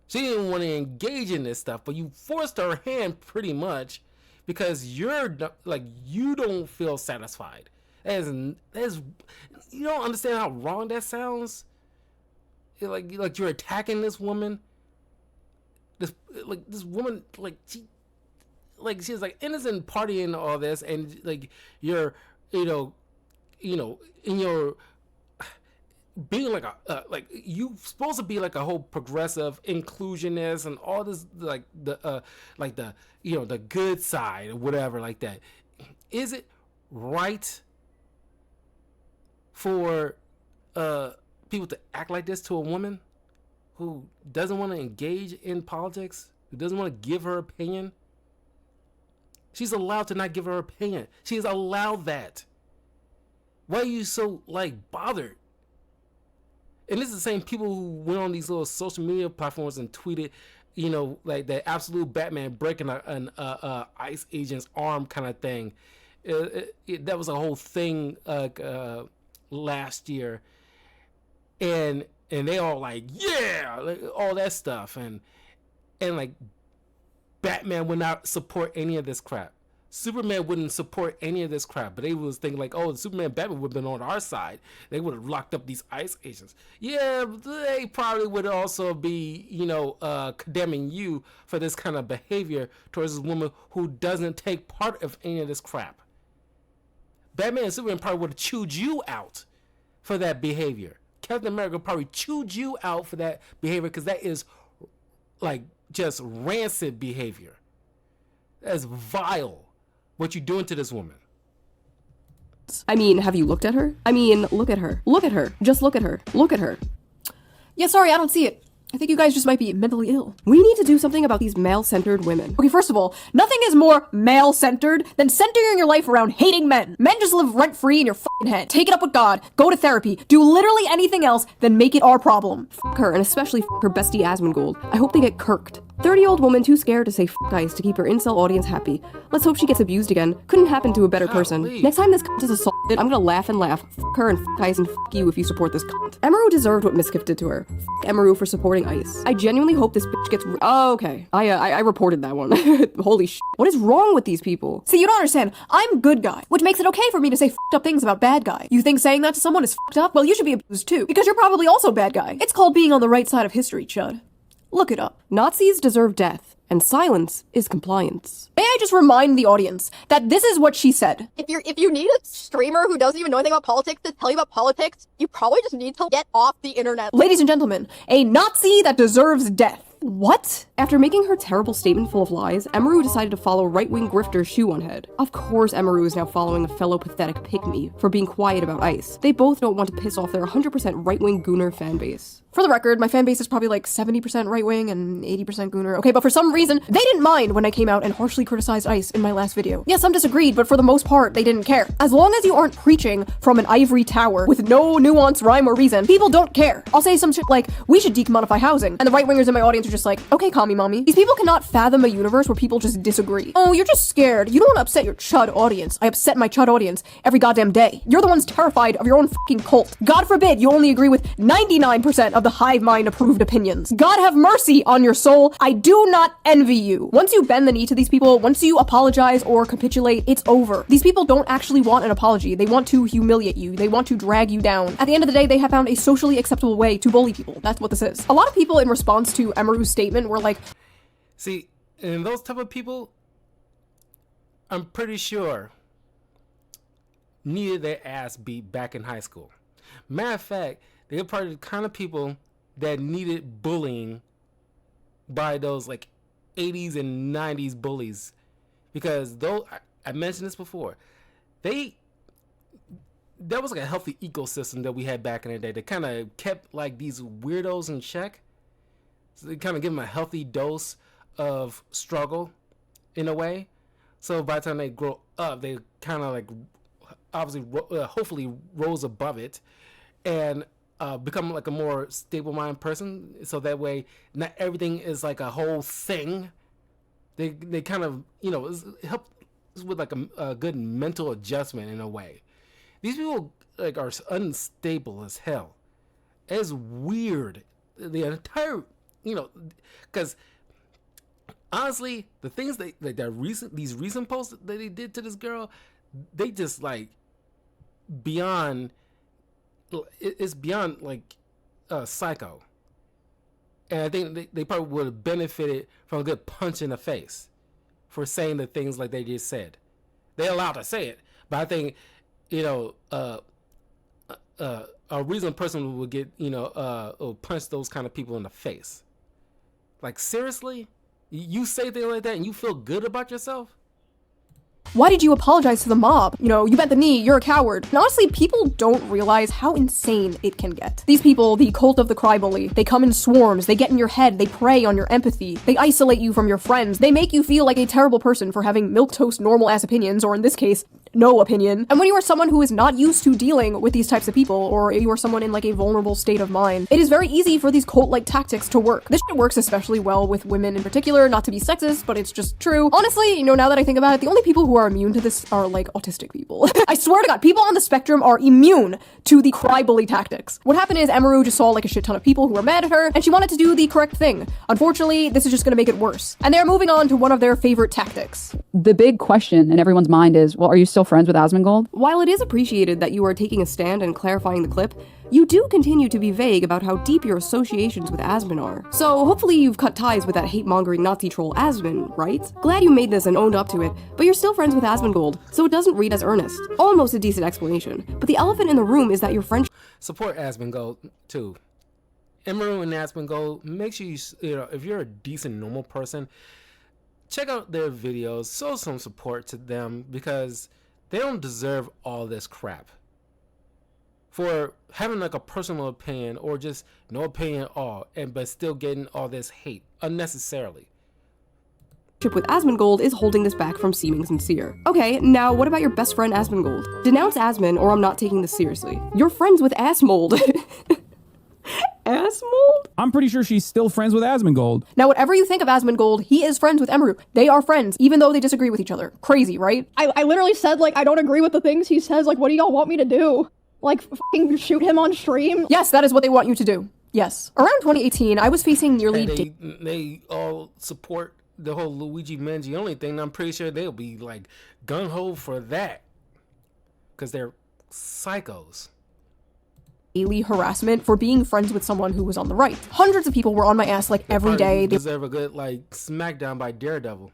She didn't want to engage in this stuff, but you forced her hand pretty much because you're, like, you don't feel satisfied. You don't understand how wrong that sounds? Like you're attacking this woman. This woman, she's like innocent party in all this, and like you're, in your being like like you supposed to be like a whole progressive inclusionist and all this the good side or whatever like that. Is it right for people to act like this to a woman who doesn't want to engage in politics, who doesn't want to give her opinion? She's allowed to not give her opinion. She's allowed that. Why are you so, like, bothered? And this is the same people who went on these little social media platforms and tweeted, you know, like the absolute Batman breaking an ICE agent's arm kind of thing. That was a whole thing last year. And they all like, yeah, like, all that stuff, and like Batman would not support any of this crap. Superman wouldn't support any of this crap, but they was thinking like, oh, Superman and Batman would have been on our side. They would have locked up these ICE agents. Yeah, they probably would also be, condemning you for this kind of behavior towards this woman who doesn't take part of any of this crap. Batman and Superman probably would have chewed you out for that behavior. Captain America probably chewed you out for that behavior because that is like just rancid behavior. That's vile what you're doing to this woman. I mean, have you looked at her? I mean, look at her. Look at her. Just look at her. Look at her. Yeah, sorry, I don't see it. I think you guys just might be mentally ill. We need to do something about these male-centered women. Okay, first of all, nothing is more male-centered than centering your life around hating men. Men just live rent-free in your fucking head. Take it up with God, go to therapy, do literally anything else than make it our problem. F her, and especially f her bestie Asmongold. I hope they get kirked. 30-year-old woman too scared to say f guys to keep her incel audience happy. Let's hope she gets abused again. Couldn't happen to a better person. Next time this cunt is assaulted, I'm gonna laugh and laugh. F her and f guys and f you if you support this cunt. Emaru deserved what Miskiff did to her. F Emaru for supporting ICE. I genuinely hope this bitch gets oh, okay. I reported that one. Holy shit. What is wrong with these people? See, you don't understand. I'm good guy, which makes it okay for me to say f***ed up things about bad guy. You think saying that to someone is f***ed up? Well, you should be abused too, because you're probably also bad guy. It's called being on the right side of history, Chud. Look it up. Nazis deserve death, and silence is compliance. May I just remind the audience that this is what she said. If you need a streamer who doesn't even know anything about politics to tell you about politics, you probably just need to get off the internet. Ladies and gentlemen, a Nazi that deserves death. What? After making her terrible statement full of lies, Emeru decided to follow right-wing grifter Shoe0nHead. Of course Emeru is now following a fellow pathetic pick-me for being quiet about ICE. They both don't want to piss off their 100% right-wing gooner fanbase. For the record, my fanbase is probably like 70% right-wing and 80% gooner. Okay, but for some reason, they didn't mind when I came out and harshly criticized ICE in my last video. Yeah, some disagreed, but for the most part, they didn't care. As long as you aren't preaching from an ivory tower with no nuance, rhyme, or reason, people don't care. I'll say some shit like, we should decommodify housing, and the right-wingers in my audience are just like, okay, call me mommy. These people cannot fathom a universe where people just disagree. Oh, you're just scared. You don't want to upset your chud audience. I upset my chud audience every goddamn day. You're the ones terrified of your own fucking cult. God forbid you only agree with 99% of the hive mind approved opinions. God have mercy on your soul. I do not envy you. Once you bend the knee to these people, once you apologize or capitulate, it's over. These people don't actually want an apology. They want to humiliate you. They want to drag you down. At the end of the day, they have found a socially acceptable way to bully people. That's what this is. A lot of people in response to Emeru's statement were like, see, and those type of people, I'm pretty sure needed their ass beat back in high school. Matter of fact, they're probably the kind of people that needed bullying by those like 80s and 90s bullies, because though I mentioned this before, that was like a healthy ecosystem that we had back in the day that kind of kept like these weirdos in check. So they kind of give them a healthy dose of struggle in a way. So by the time they grow up, they kind of like obviously hopefully rose above it and become like a more stable-minded person, so that way not everything is like a whole thing. They kind of, you know, help with like a good mental adjustment in a way. These people like are unstable as hell. It's weird. The entire, you know, because honestly, the things these recent posts that they did to this girl, they just like beyond. It's beyond like psycho, and I think they probably would have benefited from a good punch in the face for saying the things like they just said. They're allowed to say it, but I think, you know, a reasonable person would get, you know, punch those kind of people in the face. Like seriously, you say things like that and you feel good about yourself? why did you apologize to the mob? You know, you bent the knee, you're a coward. And honestly, people don't realize how insane it can get. These people, the cult of the CryBully, they come in swarms, they get in your head, they prey on your empathy, they isolate you from your friends, they make you feel like a terrible person for having milquetoast normal ass opinions, or in this case, no opinion. And when you are someone who is not used to dealing with these types of people, or you are someone in like a vulnerable state of mind, it is very easy for these cult-like tactics to work. This shit works especially well with women in particular, not to be sexist, but it's just true. Honestly, you know, now that I think about it, the only people who are immune to this are like autistic people. I swear to God, people on the spectrum are immune to the CryBully tactics. What happened is Emeru just saw like a shit ton of people who were mad at her, and she wanted to do the correct thing. Unfortunately, this is just gonna make it worse. And they're moving on to one of their favorite tactics. The big question in everyone's mind is, well, are you still friends with Asmongold? While it is appreciated that you are taking a stand and clarifying the clip, you do continue to be vague about how deep your associations with Asmon are. So hopefully you've cut ties with that hate-mongering Nazi troll Asmon, right? Glad you made this and owned up to it, but you're still friends with Asmongold, so it doesn't read as earnest. Almost a decent explanation, but the elephant in the room is that your friendship— Support Asmongold too. Emeru and Asmongold, make sure you know, if you're a decent normal person, check out their videos, show some support to them, because they don't deserve all this crap for having like a personal opinion or just no opinion at all, but still getting all this hate unnecessarily. With Asmongold is holding this back from seeming sincere. Okay, now what about your best friend Asmongold? Denounce Asmon or I'm not taking this seriously. You're friends with Assmold. Assmold? I'm pretty sure she's still friends with Asmongold. Now, whatever you think of Asmongold, he is friends with Emeru. They are friends, even though they disagree with each other. Crazy, right? I literally said, like, I don't agree with the things he says. Like, what do y'all want me to do? Like, fucking shoot him on stream? Yes, that is what they want you to do. Yes. Around 2018, I was facing nearly... They all support the whole Luigi Mangione thing. I'm pretty sure they'll be, like, gung-ho for that. Because they're psychos. Daily harassment for being friends with someone who was on the right. Hundreds of people were on my ass like every day. They deserve a good like smackdown by Daredevil.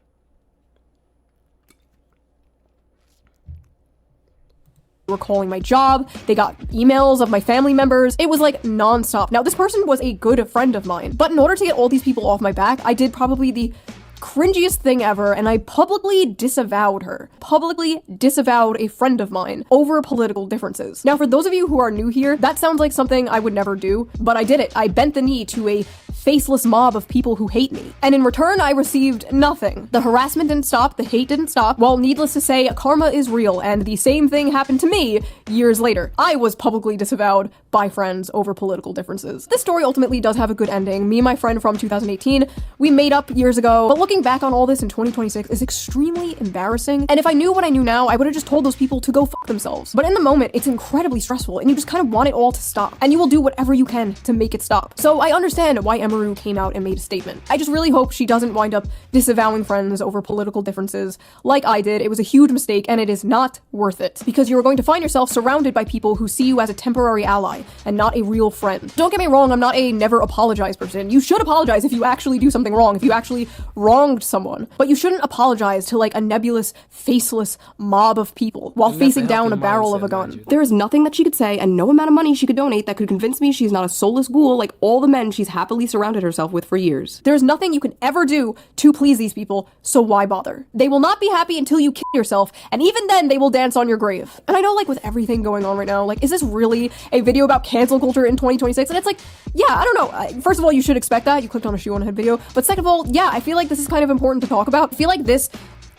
were calling my job, they got emails of my family members. It was like nonstop. Now, this person was a good friend of mine, but in order to get all these people off my back, I did probably the cringiest thing ever, and I publicly disavowed her. Publicly disavowed a friend of mine over political differences. Now, for those of you who are new here, that sounds like something I would never do, but I did it. I bent the knee to a faceless mob of people who hate me. And in return, I received nothing. The harassment didn't stop, the hate didn't stop. Well, needless to say, karma is real, and the same thing happened to me years later. I was publicly disavowed by friends over political differences. This story ultimately does have a good ending. Me and my friend from 2018, we made up years ago, but looking back on all this in 2026 is extremely embarrassing. And if I knew what I knew now, I would have just told those people to go fuck themselves. But in the moment, it's incredibly stressful, and you just kind of want it all to stop. And you will do whatever you can to make it stop. So I understand why Emeru came out and made a statement. I just really hope she doesn't wind up disavowing friends over political differences like I did. It was a huge mistake, and it is not worth it, because you are going to find yourself surrounded by people who see you as a temporary ally and not a real friend. Don't get me wrong, I'm not a never apologize person. You should apologize if you actually do something wrong, if you actually wronged someone, but you shouldn't apologize to like a nebulous, faceless mob of people while facing down a barrel of a gun. There is nothing that she could say and no amount of money she could donate that could convince me she's not a soulless ghoul like all the men she's happily surrounded herself with for years. There's nothing you can ever do to please these people, so why bother? They will not be happy until you kill yourself, and even then they will dance on your grave. And I know, like, with everything going on right now, like, is this really a video about cancel culture in 2026? And it's like, yeah, I don't know. First of all, you should expect that. You clicked on a Shoe0nHead video. But second of all, yeah, I feel like this is kind of important to talk about. I feel like this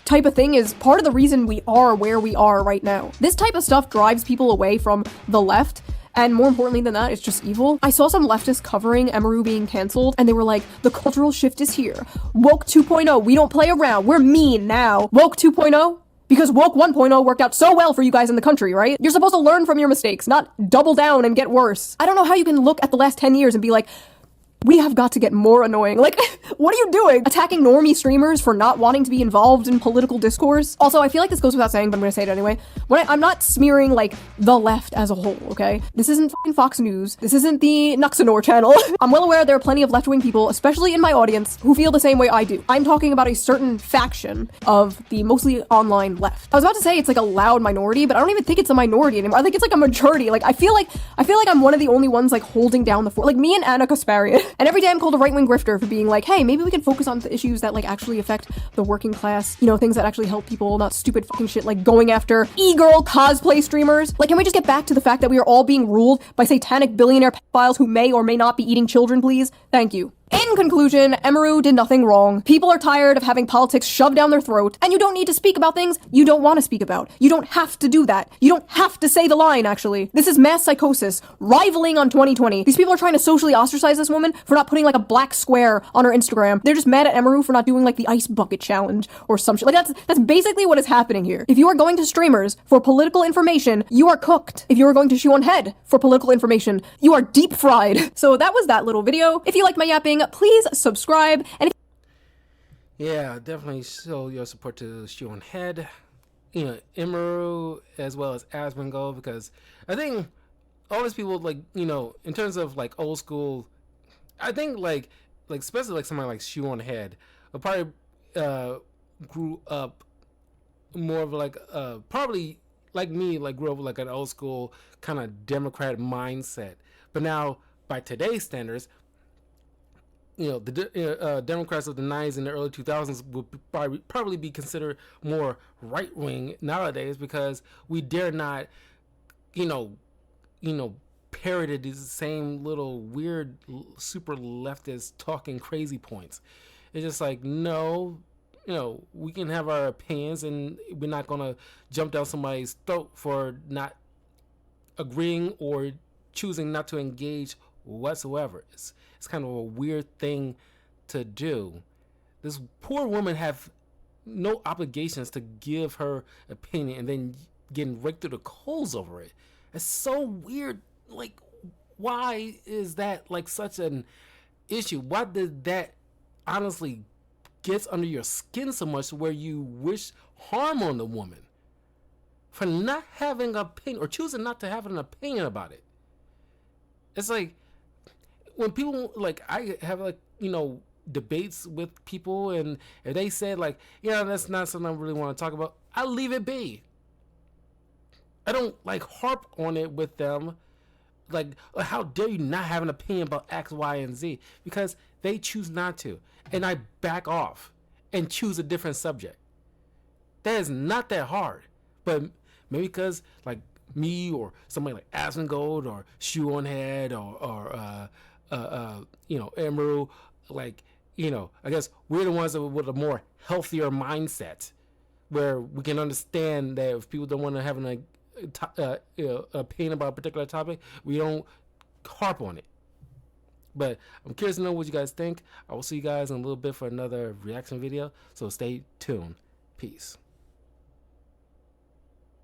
type of thing is part of the reason we are where we are right now. This type of stuff drives people away from the left. And more importantly than that, it's just evil. I saw some leftists covering Emeru being canceled, and they were like, the cultural shift is here. Woke 2.0, we don't play around, we're mean now. Woke 2.0? Because Woke 1.0 worked out so well for you guys in the country, right? You're supposed to learn from your mistakes, not double down and get worse. I don't know how you can look at the last 10 years and be like, we have got to get more annoying. Like, what are you doing? Attacking normie streamers for not wanting to be involved in political discourse? Also, I feel like this goes without saying, but I'm gonna say it anyway. I'm not smearing, like, the left as a whole, okay? This isn't fucking Fox News. This isn't the Nuxanor channel. I'm well aware there are plenty of left-wing people, especially in my audience, who feel the same way I do. I'm talking about a certain faction of the mostly online left. I was about to say it's like a loud minority, but I don't even think it's a minority anymore. I think it's like a majority. Like, I feel like I'm one of the only ones, like, holding down the fort. Like, me and Anna Kasparian. And every day I'm called a right-wing grifter for being like, hey, maybe we can focus on the issues that like actually affect the working class, you know, things that actually help people, not stupid fucking shit like going after e-girl cosplay streamers. Like, can we just get back to the fact that we are all being ruled by satanic billionaire pedophiles who may or may not be eating children, please? Thank you. In conclusion, Emeru did nothing wrong. People are tired of having politics shoved down their throat, and you don't need to speak about things you don't want to speak about. You don't have to do that. You don't have to say the line, actually. This is mass psychosis, rivaling on 2020. These people are trying to socially ostracize this woman for not putting like a black square on her Instagram. They're just mad at Emeru for not doing like the ice bucket challenge or some shit. Like that's basically what is happening here. If you are going to streamers for political information, you are cooked. If you are going to Shoe0nHead for political information, you are deep fried. So that was that little video. If you liked my yapping, please subscribe. And yeah, definitely show your support to Shoe0nHead, you know, Emeru as well as Asmongold, because I think all these people, like, you know, in terms of like old school, I think like especially like somebody like Shoe0nHead probably grew up more of like probably like me, like grew up with like an old school kind of Democrat mindset, but now by today's standards, you know, the Democrats of the 90s and the early 2000s would probably be considered more right-wing nowadays, because we dare not, you know, parrot these same little weird super leftist talking crazy points. It's just like, no, you know, we can have our opinions, and we're not gonna jump down somebody's throat for not agreeing or choosing not to engage whatsoever. It's kind of a weird thing to do. This poor woman have no obligations to give her opinion and then getting raked through the coals over it. It's so weird. Like, why is that like such an issue? Why did that honestly gets under your skin so much where you wish harm on the woman for not having an opinion or choosing not to have an opinion about it? It's like, when people, like, I have, like, you know, debates with people, and if they said, like, yeah, that's not something I really want to talk about, I'll leave it be. I don't like harp on it with them. Like, how dare you not have an opinion about X, Y, and Z? Because they choose not to. And I back off and choose a different subject. That is not that hard. But maybe because, like, me or somebody like Asmongold or Shoe0nHead or Emerald, like, I guess we're the ones with a more healthier mindset where we can understand that if people don't want to have an opinion about a particular topic, we don't harp on it. But I'm curious to know what you guys think. I will see you guys in a little bit for another reaction video, so stay tuned. Peace.